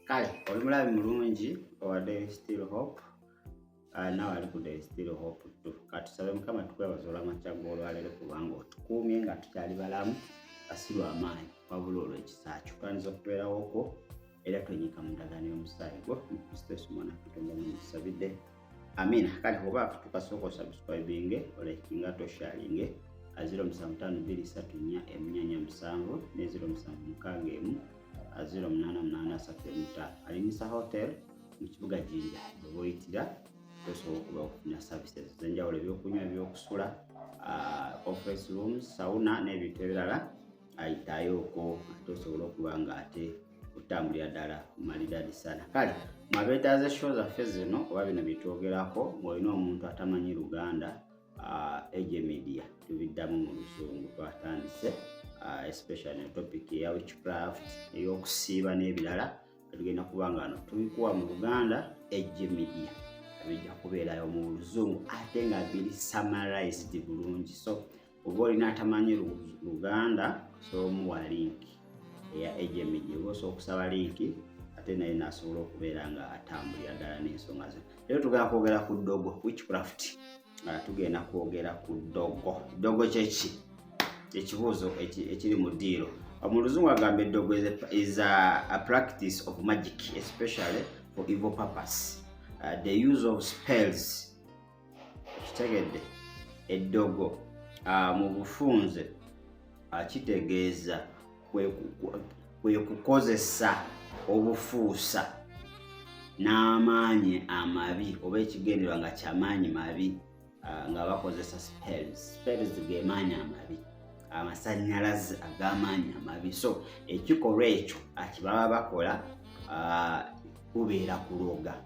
Kale oli mulabi mulungi owadde Still Hope. Nawe ali ku Still Hope tu. Katusabe Mukama tukwebaza olw'amakya g'olwaleero kubanga otukuumye nga tukyali balamu kasirwa amaanyi wabula olw'ekisa kyo. Tuyinza okubeerawoko era twenyika mu ndagaano y'omusaayi gwo mu Kristo Yesu Mwana Katonda mukisabidde. Amina. Kale oba tukasooka osubscribinge olakinga tosharinge 07523447 ne 0761 0883 Alimisa Hotel mu kibuga Jinja bw'oyitira osobola okuba okufuna services ez'enjawulo ebyokunywa ebyokusula conference rooms sauna n'ebintu ebirala ayitayooko ate osobola okuba nga ate otambulira ddala maridadi sana. Kale mwabeetaaze show zaffe zino oba bino byetwogerako ng'olina omuntu atamanyi Luganda Ege Media tubiddamu mu Luzungu twatandise especially ne topic ya witchcraft ey'okusiiba n'ebirala tugenda kubanga ano tubikuwa mu Luganda Ege Media bijja kubeerayo mu Luzungu ate nga biri summarized bulungi. So oba olina atamanyi Luganda so muwa link eya Ege Media osobola okusaba link ate naye nasobola okubeera nga atambulira ddala n'ensonga ze. Leero tugenda kwogera ku ddogo witchcraft. Tugenda kwogera ku ddogo. Ddogo kyeki? Ekibuuzo ekiri mu ddiiro. Mu Luzungu agamba eddogo is a practice of magic especially for evil purpose. The use of spells. Kitegedde eddogo mu bufunze kitegeeza kwe kukozesa obufuusa n'amaanyi amabi oba ekigendererwa nga kyamaanyi mabi nga bakozesa spells. Spells ge maanyi amabi, amasannyalaze ag'amaanyi amabi. So ekikolwa ekyo akibaba bakola kubeera kuloga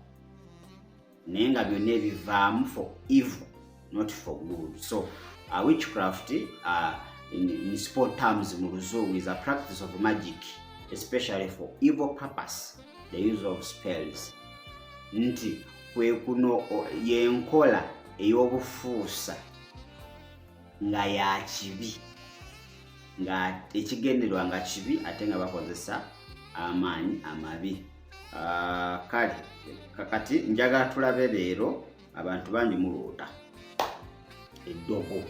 naye nga byonna ebivaamu for evil not for good. So witchcraft in sport terms mu Luzungu is a practice of magic especially for evil purpose, the use of spells. Nti kwe kuno yenkola ey'obufuusa nga ya kibi nga ekigendererwa nga kibi ate nga bakozesa amaanyi amabi. Kale kakati njagala tulabe leero abantu bangi muloota eddogo.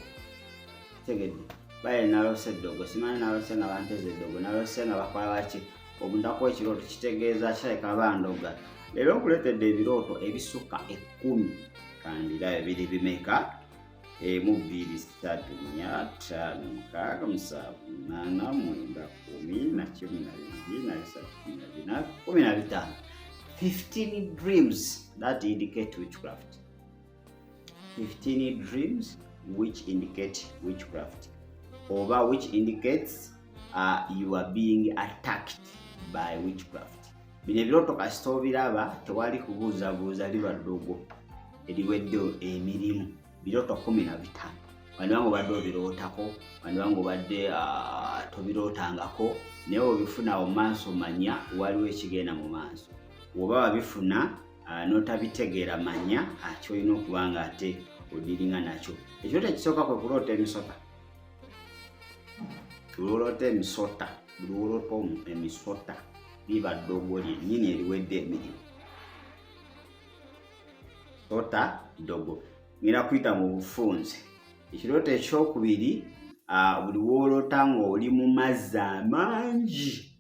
Tegedde baye nalose eddogo simanyi nalose nga banteze eddogo nalose nga bakola baki obundako ekirooto kitegeeza kirabika bandoga. Leero nkuleetedde ebirooto ebisukka 10 kandirayo biri bimeka 1 2 3 4 5 6 7 8 9 10 11 15 dreams that indicate witchcraft. 15 dreams which indicate witchcraft or which indicates you are being attacked by witchcraft. Bino ebirooto kasita obiraba tewali kubuuzabuuza liba ddogo eriwedde emirimu. Birooto 15 wandi wangu badde obirootako wandi wangu badde tobirootangako naye obifuna mu maaso manya waliwo ekigenda mu maaso. Oba wabifuna n'otabitegeera manya kyolina okuba nga ate odiringa nakyo. Ekirooto ekisooka kwe kuloota emisota. Tuloloota emisota, buloloota emisota liba ddogo lyennyini eriwedde emirimu. Sota ddogo ngira kuyita mu bufunze. Ekirooto ekyokubiri buli wooloota ng'oli mu mazzi amangi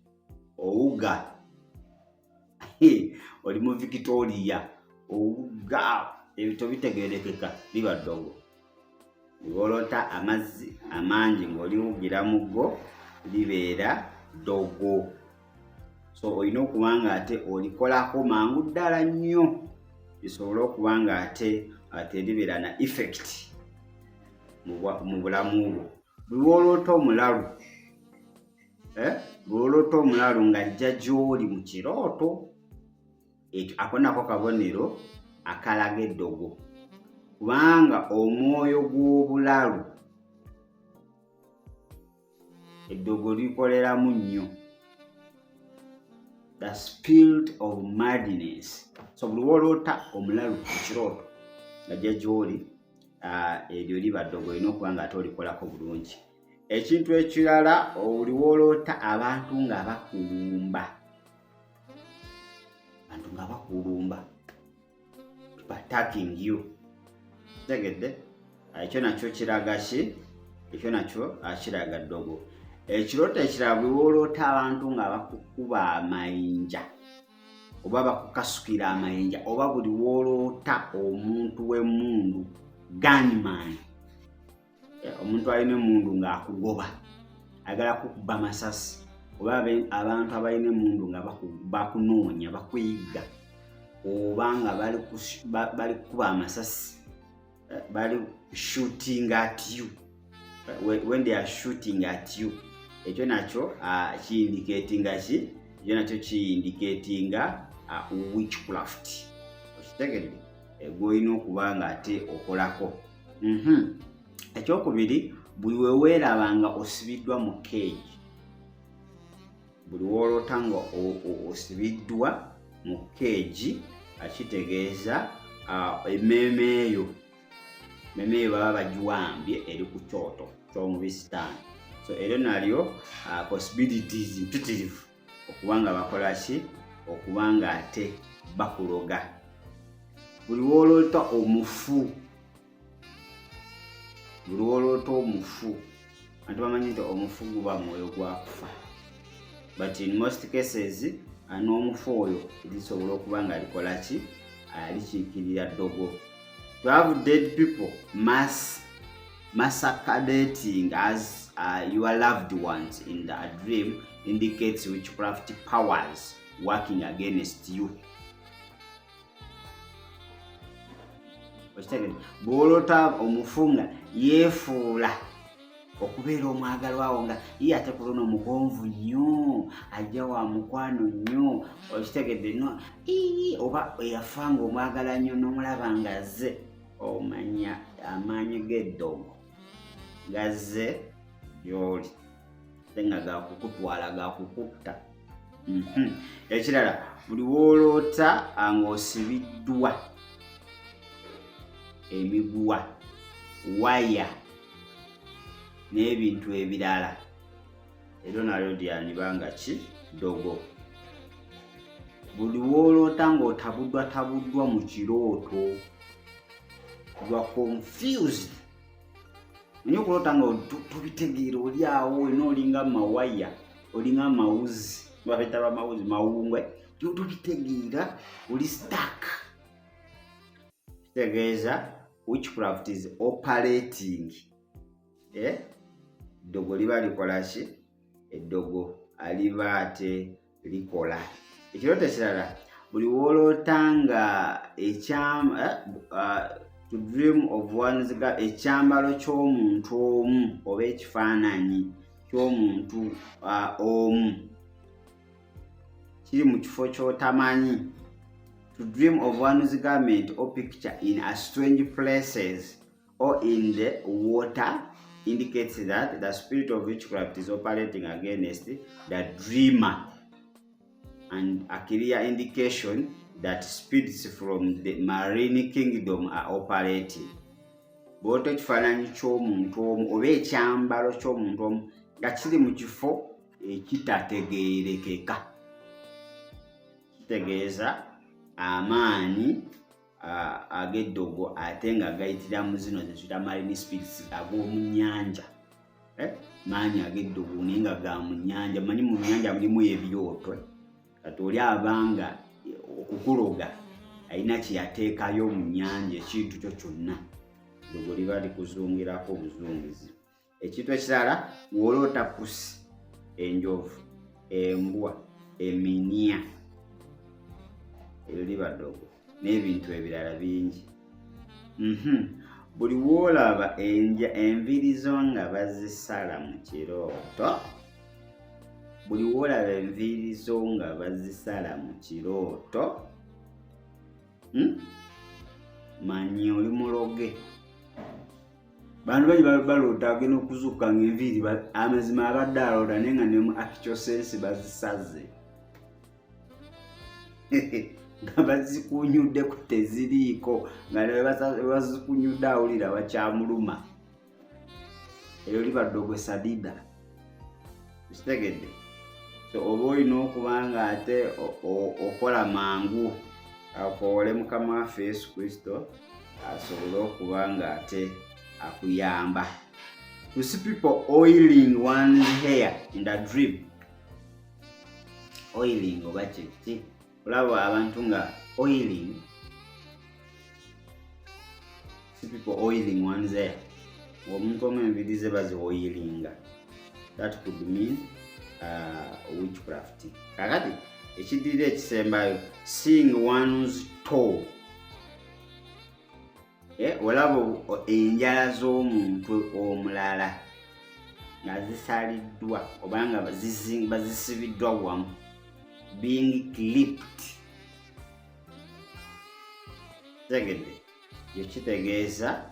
owuga oli mu Victoria owuga ebito bitegeerekeka liba ddogo. Wooloota amazzi amangi ng'oliwugira mu go libeera ddogo. So olina okuba nga ate olikolako mangu ddala nnyo lisobole okuba nga ate libeera na effect mu bulamu bwo. Buli wooloota omulalu bw'oloota omulalu ng'ajja gy'oli mu kirooto ako nako kabonero akalaga eddogo kubanga omwoyo gw'obulalu eddogo likoleramu nnyo. The spirit of madness. So buli wooloota omulalu mu kirooto ng'ajja gy'oli eryo liba ddogo olina okuba nga ate olikolako bulungi. Ekintu ekirala oli wooloota abantu nga bakulumba abantu nga bakulumba attacking you. Tegedde ekyo nakyo kiraga ki? Ekyo nakyo kiraga ddogo. Ekirooto ekirala bwe wooloota abantu nga bakukuba amayinja oba bakukasukira amayinja oba buli wooloota omuntu w'emmundu gunman, omuntu alina emmundu ng'akugoba agala kukuba masasi, oba abantu abalina emmundu nga bakunoonya bakuyiga, oba nga bali kukuba amasasi, bali shooting at you. When they are shooting at you, ekyo nakyo kiindicatinga ki? Ekyo nakyo kiindicatinga witchcraft. Okitegedde? Gw'olina okuba nga ate okolako. Ekyokubiri, buli we weeraba nga osibiddwa mu cage, buli wooloota nga osibiddwa mu cage, akitegeeza emmeeme eyo baba bagiwambye eri ku kyoto ky'omubisitaani. So eryo nalyo possibilities mpitirivu okuba nga bakola ki? Okuba nga ate bakuloga. Buli wooloota omufu, abantu bamanyi nti omufu guba mwoyo gwa kufa, but in most cases n'omufu oyo lisobola okuba nga likola ki? Likiikirira ddogo. To have dead people masquerading as your loved ones in the dream indicates witchcraft powers working against you. Bw'oloota omufu nga yeefuula okubeera omwagalwawo nga ye ate ku luno mugonvu nnyo, ajja wa mukwano nnyo, okitegedde no oba eyafa nga omwagala nnyo n'omulaba ngazze, omanya amaanyi g'eddogo gazze gy'oli ate nga gakukutwala gakukutta. Ekirala, buli wooloota ng'osibiddwa emiguwa, waya n'ebintu ebirala, eryo nalyo lyanibanga ki? Ddogo. Buli wooloota ng'otabuddwa mu kirooto, you are confused. Nnyo okuloota nga tobitegeera, oli awo wena olinga mawaya, olinga mawuzi, babeta bamawuzi, mawungwe, tobitegeera, oli stuck. Kitegeeza witchcraft is operating. Eddogo liba likola ki? Eddogo aliba ate likola. Ekirooto ekirala, buli wooloota nga to dream of one's ekyambalo ky'omuntu omu oba ekifaananyi ky'omuntu omu kiri mu kifo ky'otamanyi. To dream of one's garment or picture in a strange places or in the water indicates that the spirit of witchcraft is operating against the dreamer, and a clear indication that spirits from the marine kingdom are operating. Bw'oto ekifaananyi ky'omuntu omu oba ekyambalo ky'omuntu omu nga kiri mu kifo ekitategeerekeka, kitegeeza amaanyi ag'eddogo ate nga gayitira mu zino zituyita marine spirits ag'omu nnyanja. Maanyi ag'eddogo naye nga ga mu nnyanja. Manyi mu nnyanja mulimu ebyoto, kati oli abanga okukuloga alina kyeyateekayo mu nnyanja, ekintu kyo kyonna eddogo liba likuzungirako obuzungizi. Ekintu ekirala, wooloota pusi, enjovu, embwa, eminya, eryo liba ddogo, n'ebintu ebirala bingi. Buli woolaba enviiri zo nga bazisala mu kirooto, buli woolaba enviiri zo nga bazisala mu kirooto, manyi oli muloge. Bantu bangi baloota agenda okuzuukuka ng'enviiri amazima abadde aloota naye nga ne mu actual sense bazisaze. Nga bazikunyuddeko teziriiko, nga ne bazikunyudde awulira bakyamuluma. Eryo liba ddogo sadida. Kitegedde? so oba olina okuba nga ate okola mangu akoole Mukama waffe Yesu Kristo asobole okuba nga ate akuyamba. You see people oiling one's hair in the drip. Oiling oba kiki? Olaba abantu nga oiling. See people oiling one's hair. Omuntu omw'enviiri ze bazioilinga. That could mean witchcraft. Kakati ekiddirira ekisembayo, seeing one's toe. Olaba enjala z'omuntu omulala nga zisaliddwa oba nga bazisibiddwa wamu, being clipped. Tegedde ekyo kitegeeza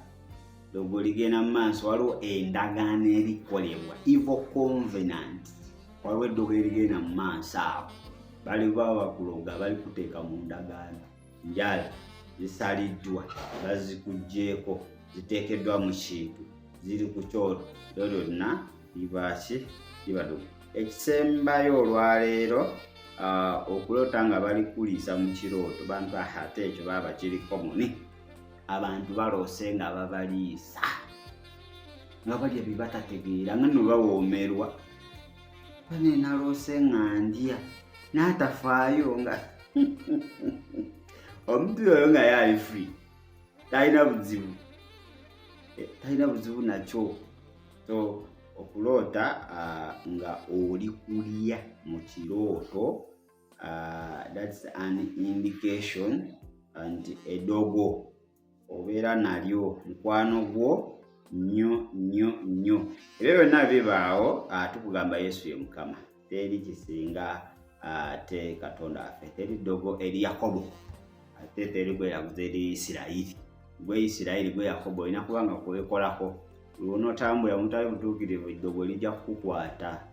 Eddogo ligenda mu maaso waliwo endagaano erikolebwa, evil covenant. Waliwo Eddogo erigenda mu maaso awo, bali bakuloga bali kuteeka mu ndagaano, njala zisaliddwa bazikugyeko ziteekeddwa mu kintu ziri ku kyoto, byonna bibaki bibadduka. Ekisembayo olwaleero okulota nga bali kuliisa mu kirooto, bantu ate ekyo baba kiriko muni. Abantu baloose nga babaliisa nga balya bye batategeera nga nno bawoomerwa. Bane naloose nga ndya n'atafaayo nga omuntu oyo nga yali free, talina buzibu nakyo. So okuloota nga oli kulya mu kirooto, that's an indication. And Eddogo obeera nalyo mukwano gwo nnyo. Ebyo byonna bibaawo, tukugamba Yesu ye Mukama. Teri kisinga ate Katonda waffe. Teri Eddogo eri Yakobo, ate teri gwe yaguze eri Isirayiri. Gwe Isirayiri gwe Yakobo olina kuba nga kwekolako. Lw'onootambula mutali butuukirivu, Eddogo lijja kukukwata.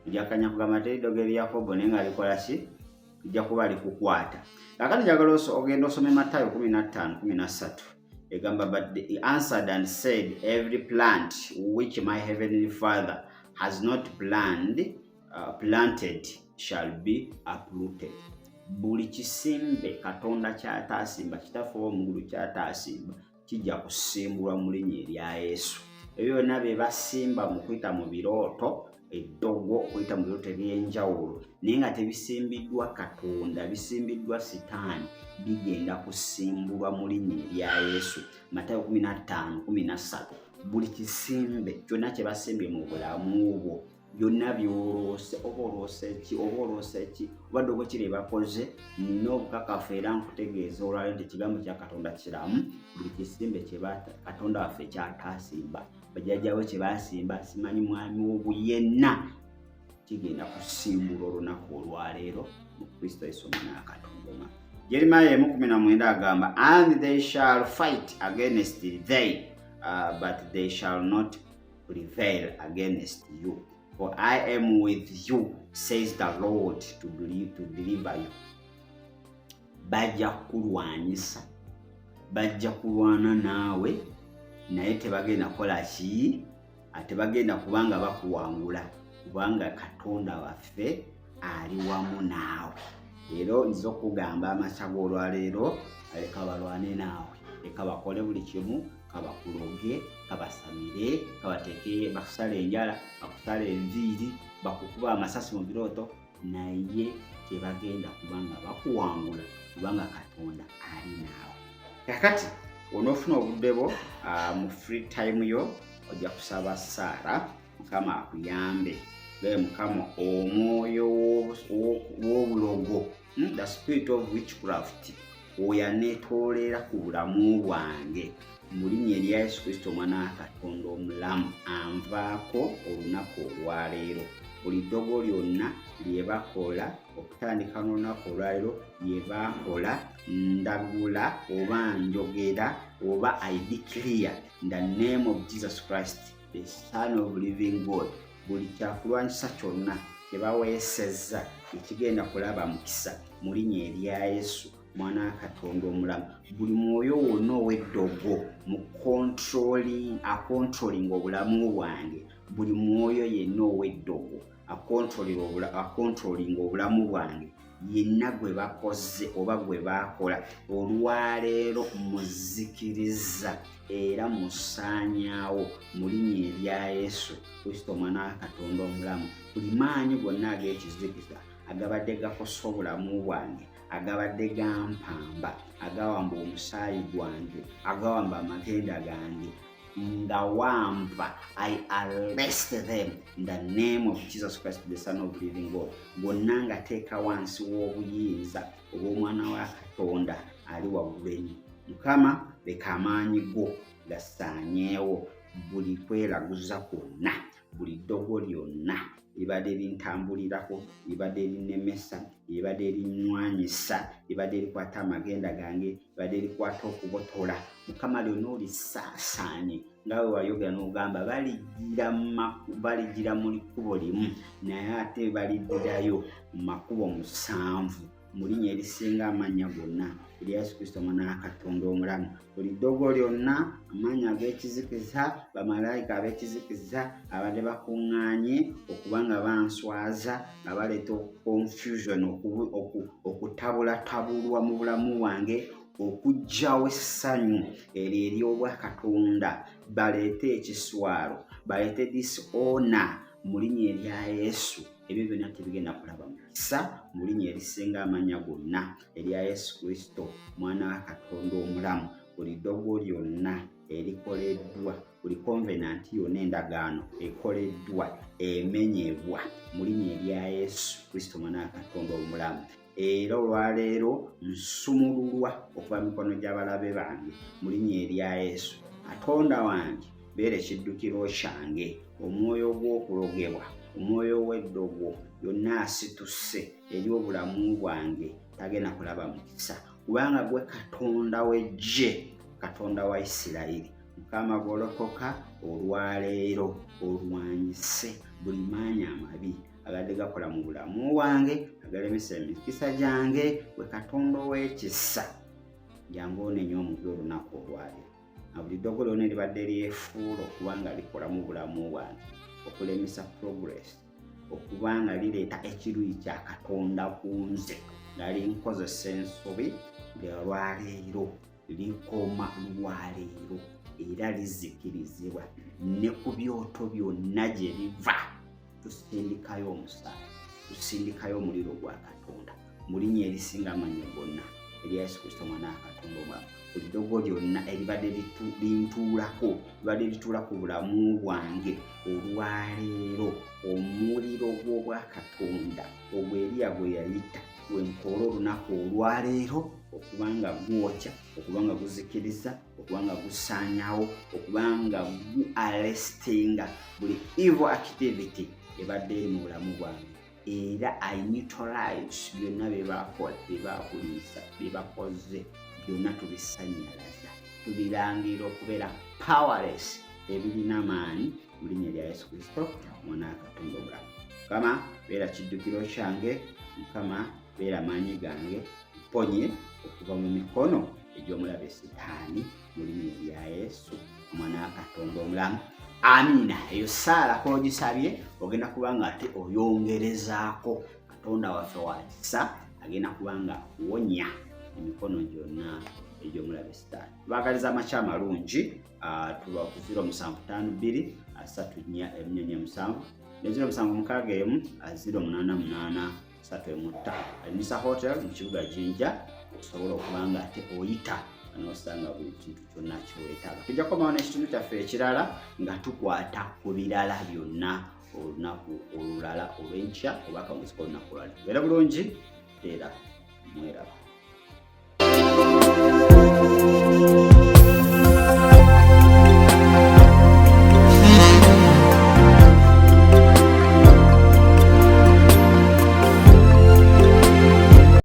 Lijja kugamba teri Eddogo eri Yakobo naye nga likola ki? Lijja kuba likukwata. Kakati njagala ogenda osome Matayo 15:13. Egamba, but he answered and said, every plant which my heavenly Father has not planted shall be uprooted. Buli kisimbe Katonda ky'ataasimba, kitaffe omugulu ky'ataasimba, kijja kusimbulwa mu linnya erya Yesu. Ebyo byonna bye basimba mu kuyita mu birooto, Eddogo okuyita mu birooto eby'enjawulo, naye nga tebisimbiddwa Katonda, bisimbiddwa Sitaani, bigenda kusimbulwa mu linnya erya Yesu. Matayo 15:13. Buli kisimbe kyonna kye basimbye mu bulamu bwo, byonna by'oloose, oba oloose ki, obadde oba kiri bakoze, nina obukakafu era nkutegeeza olwaleero nti ekigambo kya Katonda kiramu. Buli kisimbe kye Katonda waffe ky'ataasimba, bajjajjaawe kye baasimba, simanyi mwami wo yenna, kigenda kusimbulwa olunaku olwaleero mu Kristo Yesu Omwana wa Katonda. Jeremiah 19:9 agamba, and they shall fight against thee, but they shall not prevail against you. For I am with you, says the Lord, to deliver you. Bajja kulwanyisa, bajja kulwana naawe, naye tebagenda kola ki? Ate bagenda kubanga bakuwangula, kubanga Katonda waffe ali wamu naawe. Leero nziza okugamba amasago olwaleero, aleka balwane naawe, leka bakole buli kimu, kabakuloge, kabasamire, kabateeke, bakusale enjala, bakusale enviiri, bakukuba amasasi mu birooto, naye tebagenda kubanga bakuwangula, kubanga Katonda ali naawe. Kakati onoofuna obudde bwo mu free time yo, ojja kusaba Saara, Mukama akuyambe. Mukama omwoyo w'obulogo, the spirit of witchcraft, oyaneetoolera ku bulamu bwange mu linnya erya Yesu Kristo Omwana wa Katonda omulamu, anvaako olunaku olwaleero. Buli ddogo lyonna lye bakola okutandika n'olunaku olwaleero, lye bakola, ndagula oba njogera oba I declare in the name of Jesus Christ, the Son of living God, buli kyakulwanyisa kyonna kye baweesezza ekigenda kulaba mukisa mu linnya erya Yesu Mwana wa Katonda omulamu. Buli mwoyo wonna ow'Eddogo mu controlling obulamu bwange, buli mwoyo yenna ow'Eddogo akontrolinga obulamu bwange yenna gwe bakoze oba gwe bakola olwaleero muzikiriza era musaanyaawo mu linnya erya Yesu Kristo Omwana wa Katonda omulamu. Buli maanyi gonna ag'ekizikiza agabadde gakosa obulamu bwange, agabadde gampamba, agawamba omusaayi gwange, agawamba amagenda gange, nga wampa, I arrest them in the name of Jesus Christ, the Son of the living God. Bonna ngateeka wansi w'obuyinza obw'Omwana wa Katonda ali waggulu ennyo. Mukama leka amaanyi go gasaanyeewo buli kweraguza kwonna, buli ddogo lyonna libadde lintambulirako, libadde linnemesa, libadde linnywanyisa, libadde likwata amagenda gange, libadde likwata okubotola. Mukama lyonna olisaasaanye nga bwe wayogera n'ogamba baligira mu kkubo limu naye ate baliddirayo mu makubo 7 mu linnya erisinga amannya gonna erya Yesu Kristo Omwana wa Katonda omulamu. Buli ddogo lyonna, amaanyi ag'ekizikiza, bamalayika ab'ekizikiza abadde bakuŋŋaanye okuba nga banswaza nga baleeta confusion, okutabulatabulwa mu bulamu bwange, okugyawo essanyu eryo ery'obwa Katonda, baleete ekiswalo, baleete disoner mu linnya erya Yesu. Ebyo byonna tebigenda kulaba mukisa mu linnya erisinga amannya gonna erya Yesu Kristo Omwana wa Katonda omulamu. Buli ddogo lyonna erikoleddwa, buli covenant yonna endagaano ekoleddwa, emenyebwa mu linnya erya Yesu Kristo Omwana wa Katonda omulamu. Era olwaleero nsumululwa okuva mu mikono gy'abalabe bange mu linnya erya Yesu. Katonda wange beera ekiddukiro kyange, omwoyo gw'okulogebwa, omwoyo w'eddogo yonna asituse eri obulamu bwange tagenda kulaba mukisa, kubanga gwe Katonda w'eggye, Katonda wa Isirayiri. Mukama golokoka olwaleero olwanyise buli maanyi amabi agadde gakola mu bulamu bwange agalemesa emikisa gyange. Gwe Katonda ow'ekisa, jangu onenye omutwe olunaku olwaleero. Na buli ddogo lyonna eribadde lyefuula okuba nga likola mu bulamu bwange okulemesa progress, okuba nga lireeta ekiruyi kya Katonda ku nze nga linkozesa ensobi, lwaleero likoma lwaleero era lizikirizibwa ne ku byoto byonna gye biva. Tusindikayo omusaayi, tusindikayo omuliro gwa Katonda mu linnya erisinga amannya gonna erya Yesu Kristo Omwana wa Katonda omulamu. Buli ddogo lyonna eribadde lintuulako, libadde lituula ku bulamu bwange olwaleero, omuliro gw'obwa Katonda ogwo Eriya gwe yayita wenkola olunaku olwaleero okubanga gwokya, okubanga guzikiriza, okubanga gusaanyawo, okubanga gu arrestinga buli evil activity ebadde eri mu bulamu bwange. Era I neutralize byonna bye bakola, bye bakuliisa, bye bakoze, byonna tubisannyalaza, tubirangira okubeera powerless, ebirina amaanyi mu linnya erya Yesu Kristo Omwana wa Katonda omulamu. Mukama beera kiddukiro kyange, Mukama beera maanyi gange, mponye okuva mu mikono egy'omulabe Sitaani mu linnya erya Yesu Omwana wa Katonda omulamu. Amina. Eyo saala k'ogisabye ogenda kuba nga ate oyongerezaako. Katonda waffe wa kisa agenda kuba nga akuwonya emikono gyonna egy'omulabe Sitaani. Tubaagaliza amakya amalungi, tuba ku 0752 349 ne 0761 088 315 Alimisa Hotel mu kibuga Jinja. Osobola okuba nga ate oyita n'osanga buli kintu kyonna ky'oweetaaga. Tujja kukomawo n'ekitundu kyaffe ekirala nga tukwata ku birala byonna olunaku olulala olw'enkya oba akamuzi k'olunaku olwala. Beera bulungi, era mweraba.